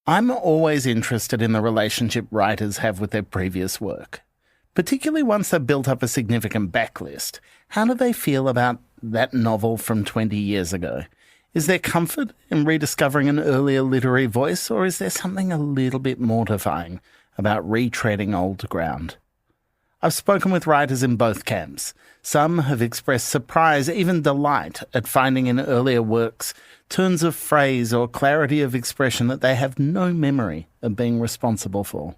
I'm always interested in the relationship writers have with their previous work, particularly once they've built up a significant backlist. How do they feel about that novel from 20 years ago? Is there comfort in rediscovering an earlier literary voice, or is there something a little bit mortifying about retreading old ground? I've spoken with writers in both camps. Some have expressed surprise, even delight, at finding in earlier works turns of phrase or clarity of expression that they have no memory of being responsible for.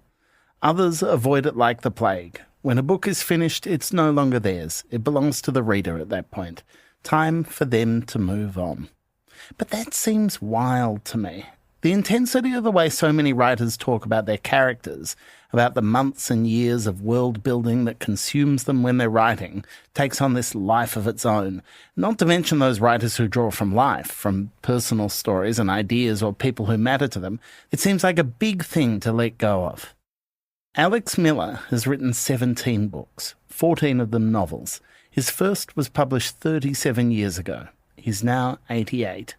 Others avoid it like the plague. When a book is finished, it's no longer theirs. It belongs to the reader at that point. Time for them to move on. But that seems wild to me. The intensity of the way so many writers talk about their characters, about the months and years of world building that consumes them when they're writing, takes on this life of its own. Not to mention those writers who draw from life, from personal stories and ideas or people who matter to them. It seems like a big thing to let go of. Alex Miller has written 17 books, 14 of them novels. His first was published 37 years ago. He's now 88.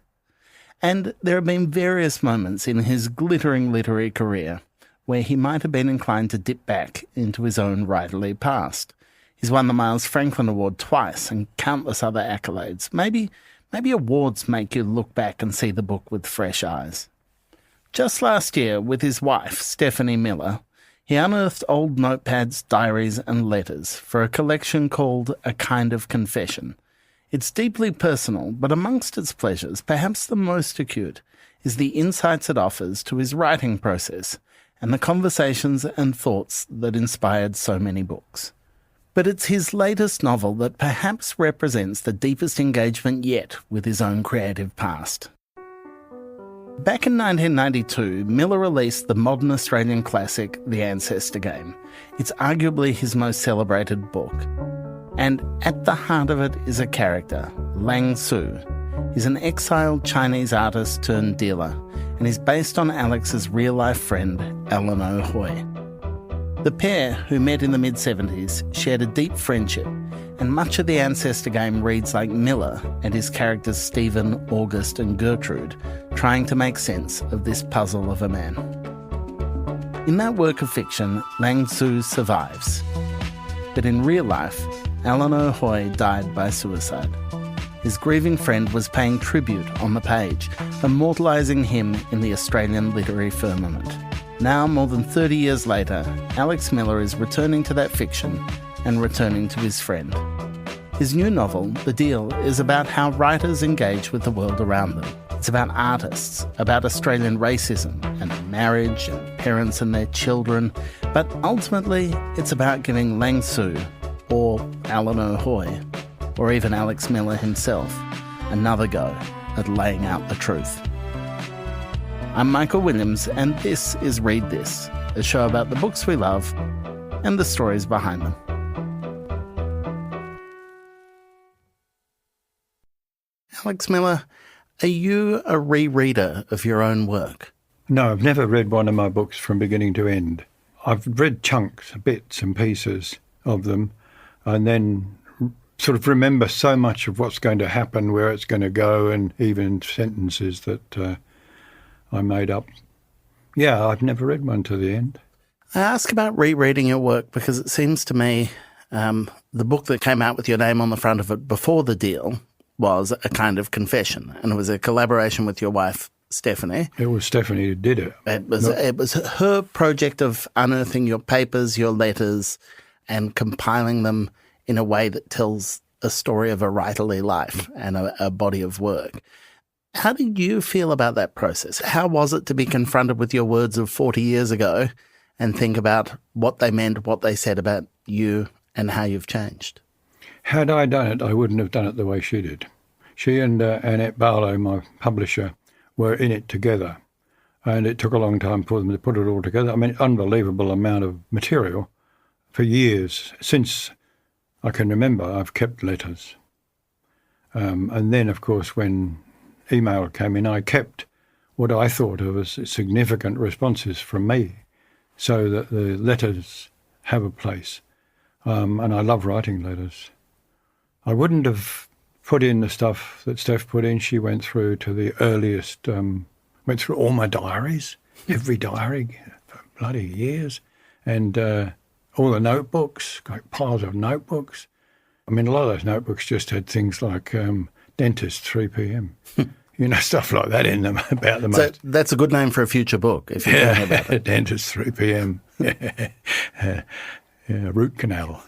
And there have been various moments in his glittering literary career where he might have been inclined to dip back into his own writerly past. He's won the Miles Franklin Award twice and countless other accolades. Maybe awards make you look back and see the book with fresh eyes. Just last year, with his wife, Stephanie Miller, he unearthed old notepads, diaries and letters for a collection called A Kind of Confession. It's deeply personal, but amongst its pleasures, perhaps the most acute, is the insights it offers to his writing process and the conversations and thoughts that inspired so many books. But it's his latest novel that perhaps represents the deepest engagement yet with his own creative past. Back in 1992, Miller released the modern Australian classic, The Ancestor Game. It's arguably his most celebrated book. And at the heart of it is a character, Lang Tzu. He's an exiled Chinese artist turned dealer, and he's based on Alex's real-life friend, Eleanor Hoy. The pair, who met in the mid-70s, shared a deep friendship, and much of the Ancestor Game reads like Miller and his characters Stephen, August and Gertrude trying to make sense of this puzzle of a man. In that work of fiction, Lang Tzu survives. But in real life, Eleanor Hoy died by suicide. His grieving friend was paying tribute on the page, immortalising him in the Australian literary firmament. Now, more than 30 years later, Alex Miller is returning to that fiction and returning to his friend. His new novel, The Deal, is about how writers engage with the world around them. It's about artists, about Australian racism and marriage and parents and their children, but ultimately it's about giving Lang Tzu, or Eleanor Hoy, or even Alex Miller himself, another go at laying out the truth. I'm Michael Williams, and this is Read This, a show about the books we love and the stories behind them. Alex Miller, are you a rereader of your own work? No, I've never read one of my books from beginning to end. I've read chunks, bits and pieces of them, and then sort of remember so much of what's going to happen, where it's going to go, and even sentences that I made up. Yeah, I've never read one to the end. I ask about rereading your work because it seems to me the book that came out with your name on the front of it before The Deal was A Kind of Confession, and it was a collaboration with your wife, Stephanie. It was Stephanie who did it. It was her project of unearthing your papers, your letters, and compiling them in a way that tells a story of a writerly life and a body of work. How did you feel about that process? How was it to be confronted with your words of 40 years ago and think about what they meant, what they said about you and how you've changed? Had I done it, I wouldn't have done it the way she did. She and Annette Barlow, my publisher, were in it together, and it took a long time for them to put it all together. I mean, unbelievable amount of material. For years, since I can remember, I've kept letters. And then, of course, when email came in, I kept what I thought of as significant responses from me, so that the letters have a place. And I love writing letters. I wouldn't have put in the stuff that Steph put in. She went through to the earliest, went through all my diaries. every diary for bloody years, and all the notebooks, like piles of notebooks. I mean, a lot of those notebooks just had things like dentist 3 p.m., stuff like that in them about the So that's a good name for a future book, if you're thinking about it. Dentist 3 p.m., root canal.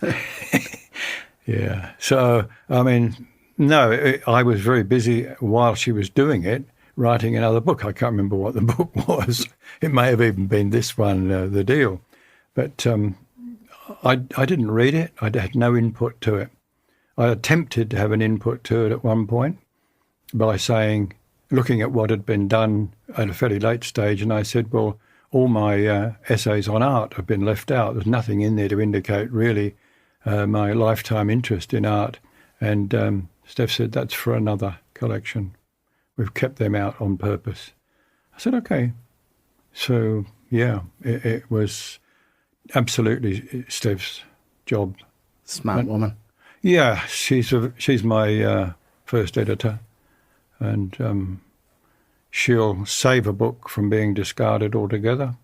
Yeah. So, I mean, no, I was very busy while she was doing it, writing another book. I can't remember what the book was. It may have even been this one, The Deal. But I didn't read it. I had no input to it. I attempted to have an input to it at one point by looking at what had been done at a fairly late stage, and I said, well, all my essays on art have been left out. There's nothing in there to indicate really my lifetime interest in art. And Steph said, that's for another collection. We've kept them out on purpose. I said, okay. So, yeah, it was absolutely Steph's job. Smart woman. Yeah, she's my first editor, and she'll save a book from being discarded altogether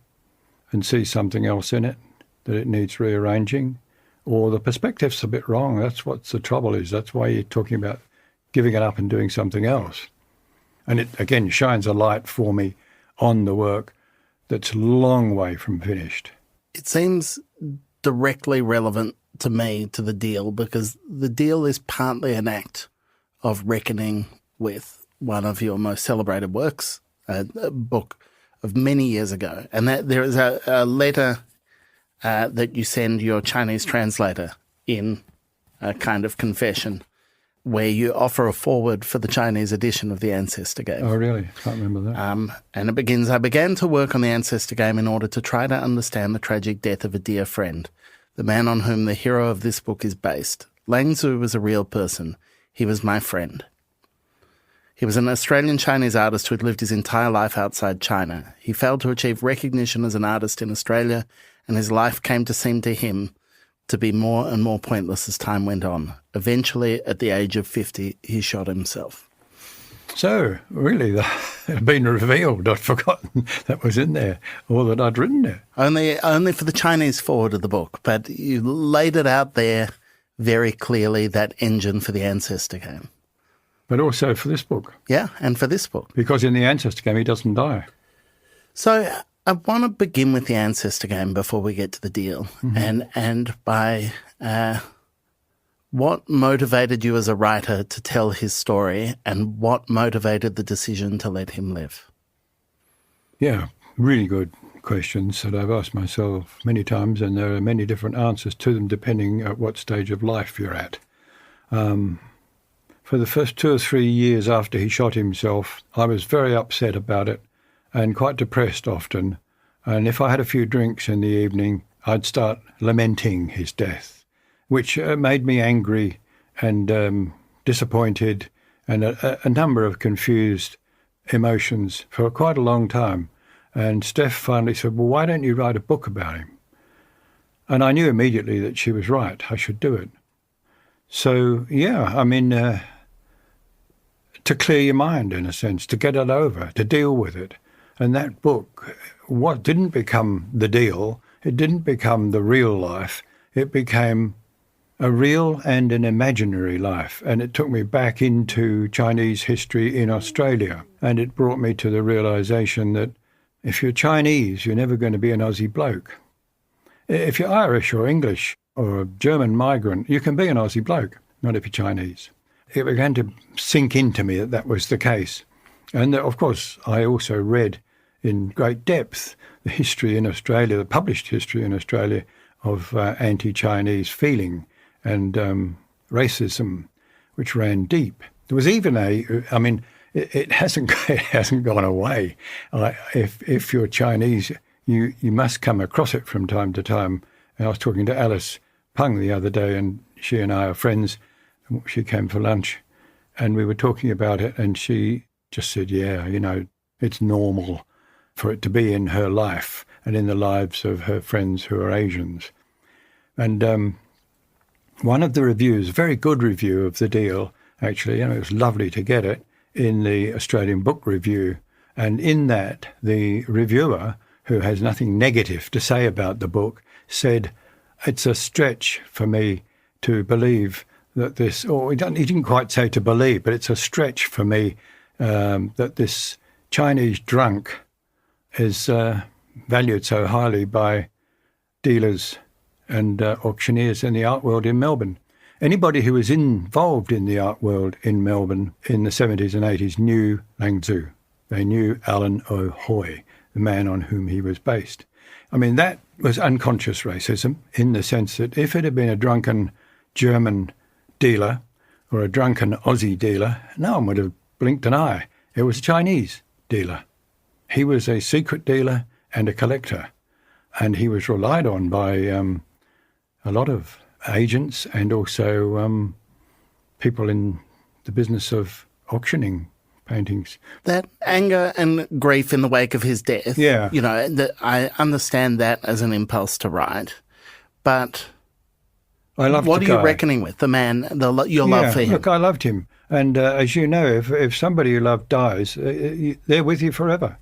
and see something else in it that it needs rearranging, or the perspective's a bit wrong. That's what the trouble is. That's why you're talking about giving it up and doing something else. And it, again, shines a light for me on the work that's a long way from finished. It seems directly relevant to me, to The Deal, because The Deal is partly an act of reckoning with one of your most celebrated works, a book of many years ago. And that there is a letter that you send your Chinese translator in a kind of confession where you offer a foreword for the Chinese edition of the Ancestor Game. Oh, really? Can't remember that. And it begins, I began to work on the Ancestor Game in order to try to understand the tragic death of a dear friend, the man on whom the hero of this book is based. Lang Tzu was a real person. He was my friend. He was an Australian Chinese artist who had lived his entire life outside China. He failed to achieve recognition as an artist in Australia, and his life came to seem to him to be more and more pointless as time went on. Eventually, at the age of 50, he shot himself. So, really, that had been revealed. I'd forgotten that was in there, or that I'd written it. Only for the Chinese forward of the book, but you laid it out there very clearly, that engine for the Ancestor Game. But also for this book. Yeah, and for this book. Because in the Ancestor Game, he doesn't die. So I want to begin with the Ancestor Game before we get to The Deal, and by what motivated you as a writer to tell his story, and what motivated the decision to let him live? Yeah, really good questions that I've asked myself many times, and there are many different answers to them depending at what stage of life you're at. For the first 2 or 3 years after he shot himself, I was very upset about it and quite depressed often. And if I had a few drinks in the evening, I'd start lamenting his death, which made me angry and disappointed, and a number of confused emotions for quite a long time. And Steph finally said, well, why don't you write a book about him? And I knew immediately that she was right. I should do it. So, yeah, I mean, to clear your mind, in a sense, to get it over, to deal with it. And that book, what didn't become The Deal, it didn't become the real life, it became a real and an imaginary life. And it took me back into Chinese history in Australia. And it brought me to the realization that if you're Chinese, you're never going to be an Aussie bloke. If you're Irish or English or a German migrant, you can be an Aussie bloke, not if you're Chinese. It began to sink into me that that was the case. And of course, I also read in great depth the history in Australia, the published history in Australia of anti-Chinese feeling and racism, which ran deep. There was even it hasn't gone away. If you're Chinese, you must come across it from time to time. And I was talking to Alice Pung the other day, and she and I are friends. She came for lunch, and we were talking about it, and she just said, yeah, it's normal for it to be in her life and in the lives of her friends who are Asians. And one of the reviews, a very good review of The Deal, actually, it was lovely to get it, in the Australian Book Review. And in that, the reviewer who has nothing negative to say about the book, said, it's a stretch for me to believe that this, or he didn't quite say to believe, but it's a stretch for me that this Chinese drunk is valued so highly by dealers and auctioneers in the art world in Melbourne. Anybody who was involved in the art world in Melbourne in the 70s and 80s knew Lang Tzu. They knew Alan O'Hoy, the man on whom he was based. I mean, that was unconscious racism in the sense that if it had been a drunken German dealer or a drunken Aussie dealer, no one would have blinked an eye. It was a Chinese dealer. He was a secret dealer and a collector, and he was relied on by a lot of agents and also people in the business of auctioning paintings. That anger and grief in the wake of his death, yeah, I understand that as an impulse to write, but I loved what the are you guy. reckoning with? The man, your love for him? Look, I loved him. And as you know, if somebody you love dies, they're with you forever.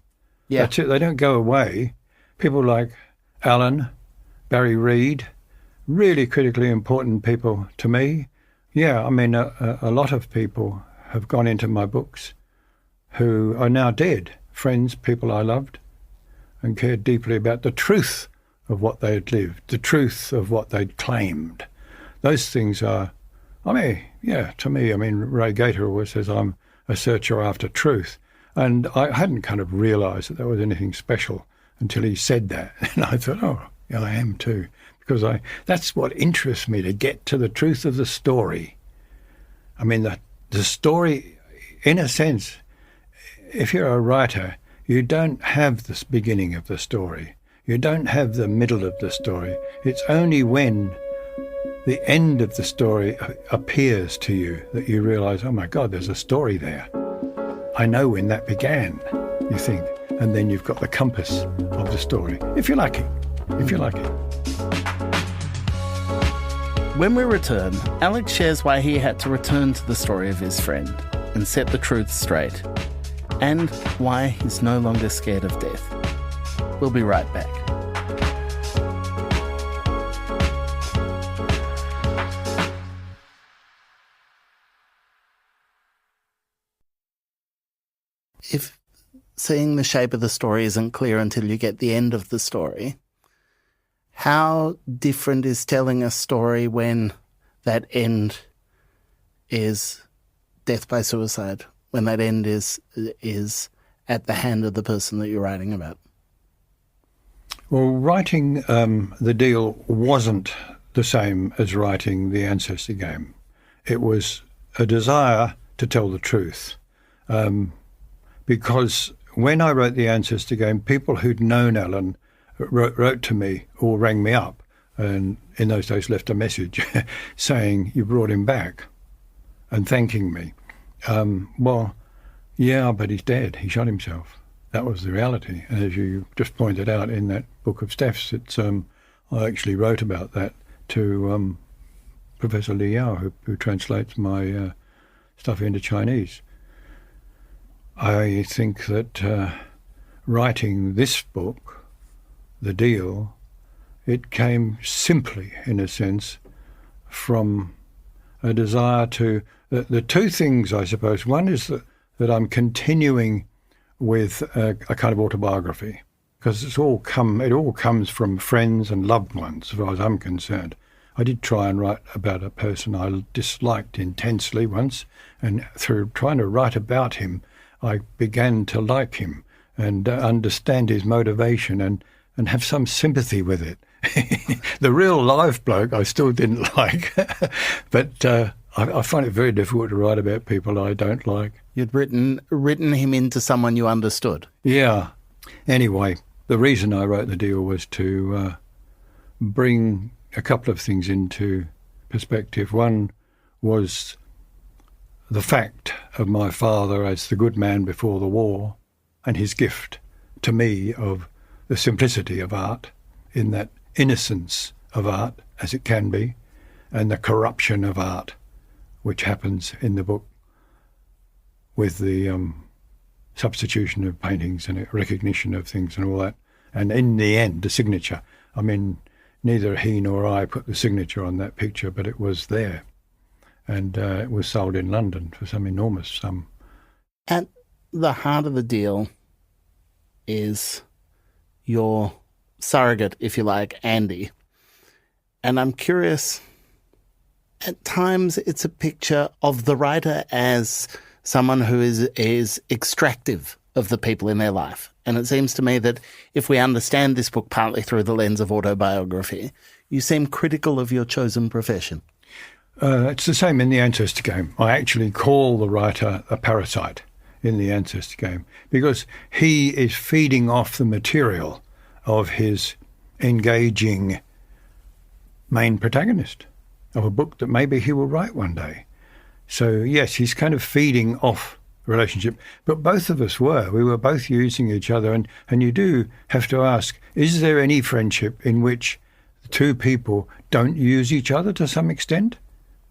Yeah. That's it. They don't go away. People like Alan, Barry Reed, really critically important people to me. Yeah, I mean, a lot of people have gone into my books who are now dead, friends, people I loved, and cared deeply about the truth of what they had lived, the truth of what they'd claimed. Those things are, I mean, yeah, to me, I mean, Ray Gator always says I'm a searcher after truth. And I hadn't kind of realised that there was anything special until he said that. And I thought, oh, yeah, I am too. Because that's what interests me, to get to the truth of the story. I mean, the story, in a sense, if you're a writer, you don't have this beginning of the story. You don't have the middle of the story. It's only when the end of the story appears to you that you realise, oh my God, there's a story there. I know when that began, you think. And then you've got the compass of the story, if you're lucky. When we return, Alex shares why he had to return to the story of his friend and set the truth straight, and why he's no longer scared of death. We'll be right back. If seeing the shape of the story isn't clear until you get the end of the story, how different is telling a story when that end is death by suicide, when that end is at the hand of the person that you're writing about? Well, writing The Deal wasn't the same as writing The Ancestor Game. It was a desire to tell the truth. Because when I wrote The Ancestor Game, people who'd known Alan wrote to me or rang me up, and in those days left a message saying, you brought him back, and thanking me. Well, yeah, but he's dead. He shot himself. That was the reality. And as you just pointed out in that book of Steph's, I actually wrote about that to Professor Li Yao, who translates my stuff into Chinese. I think that writing this book, The Deal, it came simply, in a sense, from a desire to... The two things, I suppose. One is that I'm continuing with a kind of autobiography, because it all comes from friends and loved ones, as far as I'm concerned. I did try and write about a person I disliked intensely once, and through trying to write about him, I began to like him and understand his motivation and have some sympathy with it. The real live bloke I still didn't like, but I find it very difficult to write about people I don't like. You'd written him into someone you understood. Yeah. Anyway, the reason I wrote The Deal was to bring a couple of things into perspective. One was the fact of my father as the good man before the war, and his gift to me of the simplicity of art, in that innocence of art, as it can be, and the corruption of art, which happens in the book with the substitution of paintings and recognition of things and all that. And in the end, the signature, I mean, neither he nor I put the signature on that picture, but it was there. And it was sold in London for some enormous sum. At the heart of the deal is your surrogate, if you like, Andy. And I'm curious, at times it's a picture of the writer as someone who is extractive of the people in their life. And it seems to me that if we understand this book partly through the lens of autobiography, you seem critical of your chosen profession. It's the same in the Ancestor Game. I actually call the writer a parasite in the Ancestor Game because he is feeding off the material of his engaging main protagonist of a book that maybe he will write one day. So, yes, he's kind of feeding off the relationship. But both of us were. We were both using each other. And you do have to ask, is there any friendship in which the two people don't use each other to some extent?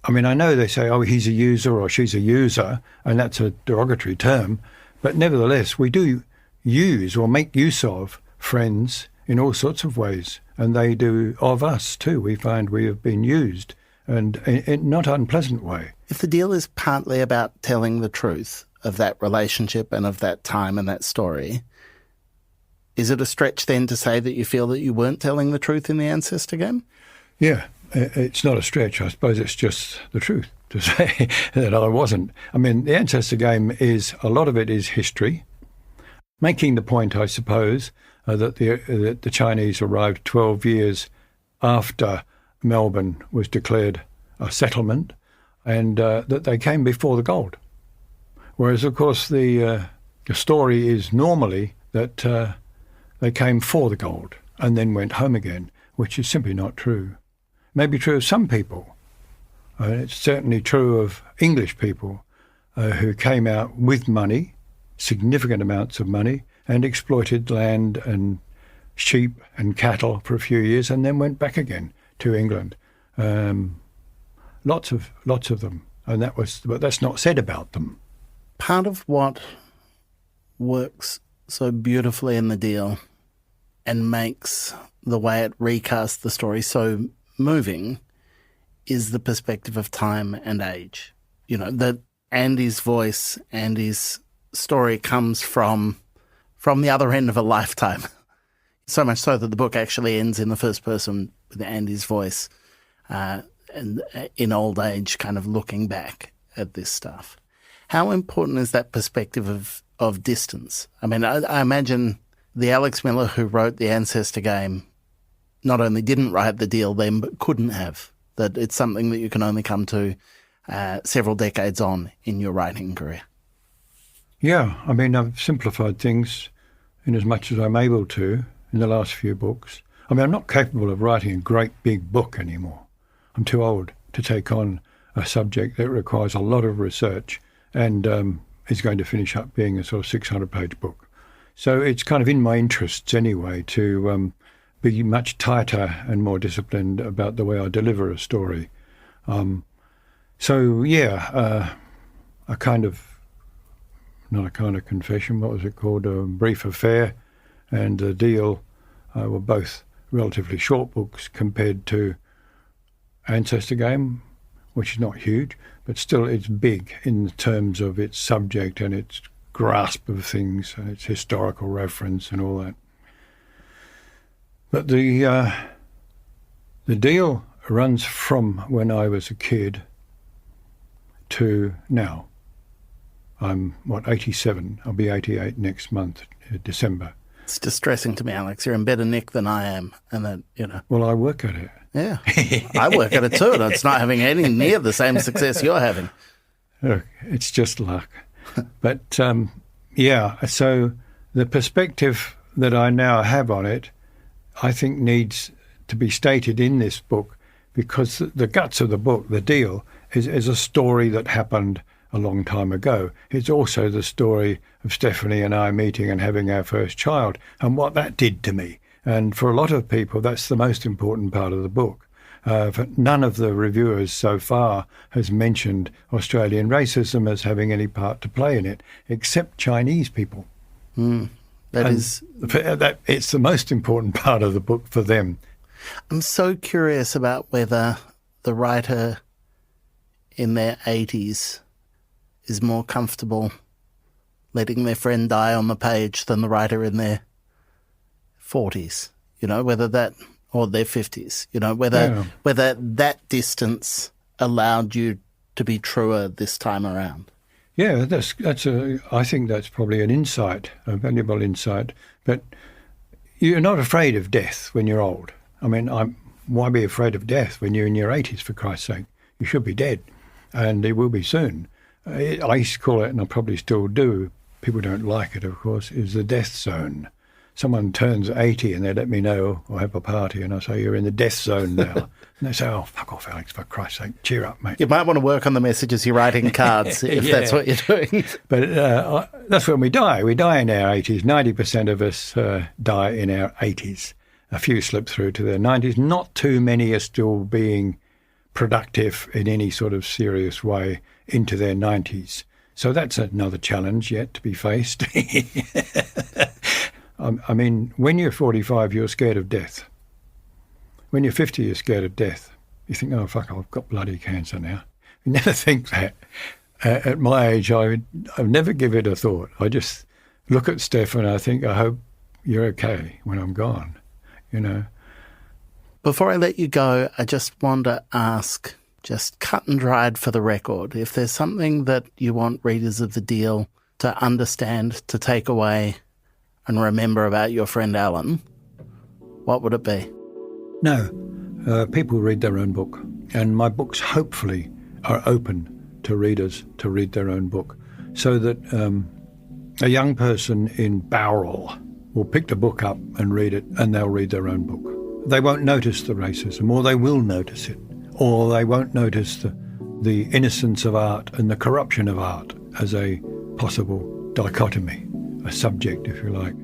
I mean, I know they say, oh, he's a user or she's a user, and that's a derogatory term. But nevertheless, we do use or make use of friends in all sorts of ways. And they do of us too. We find we have been used, and in not unpleasant way. If the deal is partly about telling the truth of that relationship and of that time and that story, is it a stretch then to say that you feel that you weren't telling the truth in the Ancestor Game? Yeah, it's not a stretch. I suppose it's just the truth to say that I wasn't. I mean, the Ancestor Game is, a lot of it is history, making the point, I suppose, that the Chinese arrived 12 years after Melbourne was declared a settlement, and that they came before the gold. Whereas, of course, the story is normally that they came for the gold and then went home again, which is simply not true. Maybe true of some people. It's certainly true of English people who came out with money, significant amounts of money, and exploited land and sheep and cattle for a few years and then went back again to England. Lots of them. But that's not said about them. Part of what works so beautifully in the deal and makes the way it recasts the story so moving is the perspective of time and age. You know, that Andy's voice, Andy's story comes from the other end of a lifetime. So much so that the book actually ends in the first person with Andy's voice and in old age kind of looking back at this stuff. How important is that perspective of distance? I mean, I imagine the Alex Miller who wrote The Ancestor Game not only didn't write the deal then, but couldn't have. That it's something that you can only come to several decades on in your writing career. Yeah, I mean, I've simplified things in as much as I'm able to in the last few books. I mean, I'm not capable of writing a great big book anymore. I'm too old to take on a subject that requires a lot of research and is going to finish up being a sort of 600-page book. So it's kind of in my interests anyway to be much tighter and more disciplined about the way I deliver a story. A kind of, not a kind of confession, what was it called, A Brief Affair and The Deal were both relatively short books compared to Ancestor Game, which is not huge, but still it's big in terms of its subject and its grasp of things and its historical reference and all that. But the deal runs from when I was a kid to now. I'm, 87? I'll be 88 next month, December. It's distressing to me, Alex. You're in better nick than I am. And that, you know. Well, I work at it. Yeah. I work at it too, and it's not having any near the same success you're having. Look, it's just luck. But, so the perspective that I now have on it, I think needs to be stated in this book because the guts of the book, The Deal, is a story that happened a long time ago. It's also the story of Stephanie and I meeting and having our first child and what that did to me. And for a lot of people, that's the most important part of the book. None of the reviewers so far has mentioned Australian racism as having any part to play in it, except Chinese people. It's the most important part of the book for them. I'm so curious about whether the writer in their 80s is more comfortable letting their friend die on the page than the writer in their 40s, whether that, or their 50s, whether that distance allowed you to be truer this time around. Yeah, I think that's probably an insight, a valuable insight. But you're not afraid of death when you're old. I mean, why be afraid of death when you're in your 80s, for Christ's sake? You should be dead, and it will be soon. I used to call it, and I probably still do, people don't like it, of course, is the death zone. Someone turns 80 and they let me know, or have a party, and I say, you're in the death zone now. And they say, oh, fuck off, Alex, for Christ's sake, cheer up, mate. You might want to work on the messages you write in cards if that's what you're doing. But that's when we die. We die in our 80s. 90% of us die in our 80s. A few slip through to their 90s. Not too many are still being productive in any sort of serious way into their 90s. So that's another challenge yet to be faced. I mean, when you're 45, you're scared of death. When you're 50, you're scared of death. You think, oh, fuck, I've got bloody cancer now. You never think that. At my age, I'd never give it a thought. I just look at Steph and I think, I hope you're okay when I'm gone, Before I let you go, I just want to ask, just cut and dried for the record, if there's something that you want readers of The Deal to understand, to take away and remember about your friend Alan, what would it be? No, people read their own book, and my books hopefully are open to readers to read their own book, so that a young person in Bowral will pick the book up and read it, and they'll read their own book. They won't notice the racism, or they will notice it, or they won't notice the innocence of art and the corruption of art as a possible dichotomy, a subject, if you like.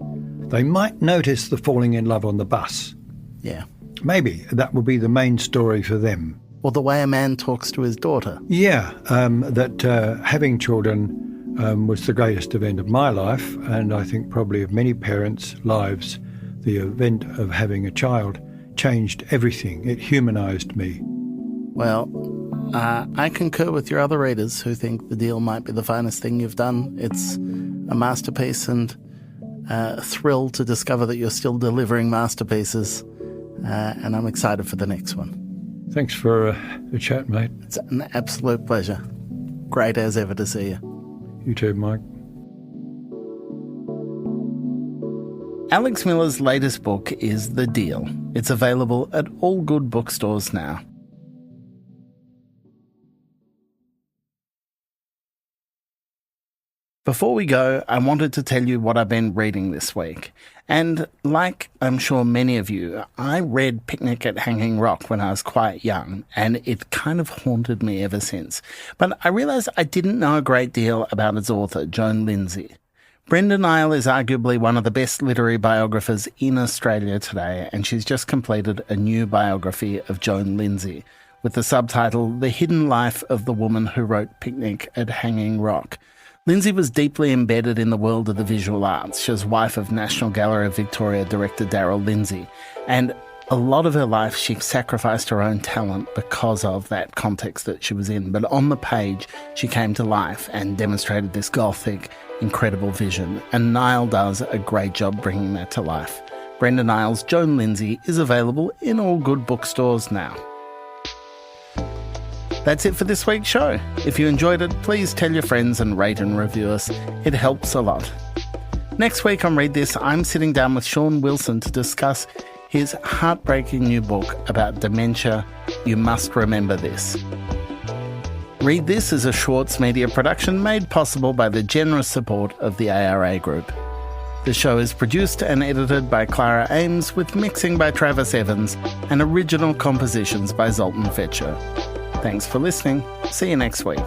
They might notice the falling in love on the bus. Yeah. Maybe that will be the main story for them. Or the way a man talks to his daughter. Yeah, that having children was the greatest event of my life, and I think probably of many parents' lives. The event of having a child changed everything. It humanised me. Well, I concur with your other readers who think The Deal might be the finest thing you've done. It's a masterpiece, and thrilled to discover that you're still delivering masterpieces, and I'm excited for the next one. Thanks for the chat, mate. It's an absolute pleasure. Great as ever to see you. You too, Mike. Alex Miller's latest book is The Deal. It's available at all good bookstores now. Before we go, I wanted to tell you what I've been reading this week. And like I'm sure many of you, I read Picnic at Hanging Rock when I was quite young, and it kind of haunted me ever since. But I realised I didn't know a great deal about its author, Joan Lindsay. Brenda Niall is arguably one of the best literary biographers in Australia today, and she's just completed a new biography of Joan Lindsay with the subtitle The Hidden Life of the Woman Who Wrote Picnic at Hanging Rock. Lindsay was deeply embedded in the world of the visual arts. She was wife of National Gallery of Victoria director Darryl Lindsay, and a lot of her life she sacrificed her own talent because of that context that she was in. But on the page, she came to life and demonstrated this gothic, incredible vision, and Niall does a great job bringing that to life. Brenda Niall's Joan Lindsay is available in all good bookstores now. That's it for this week's show. If you enjoyed it, please tell your friends and rate and review us. It helps a lot. Next week on Read This, I'm sitting down with Sean Wilson to discuss his heartbreaking new book about dementia, You Must Remember This. Read This is a Schwartz Media production made possible by the generous support of the ARA Group. The show is produced and edited by Clara Ames, with mixing by Travis Evans and original compositions by Zoltan Fetcher. Thanks for listening. See you next week.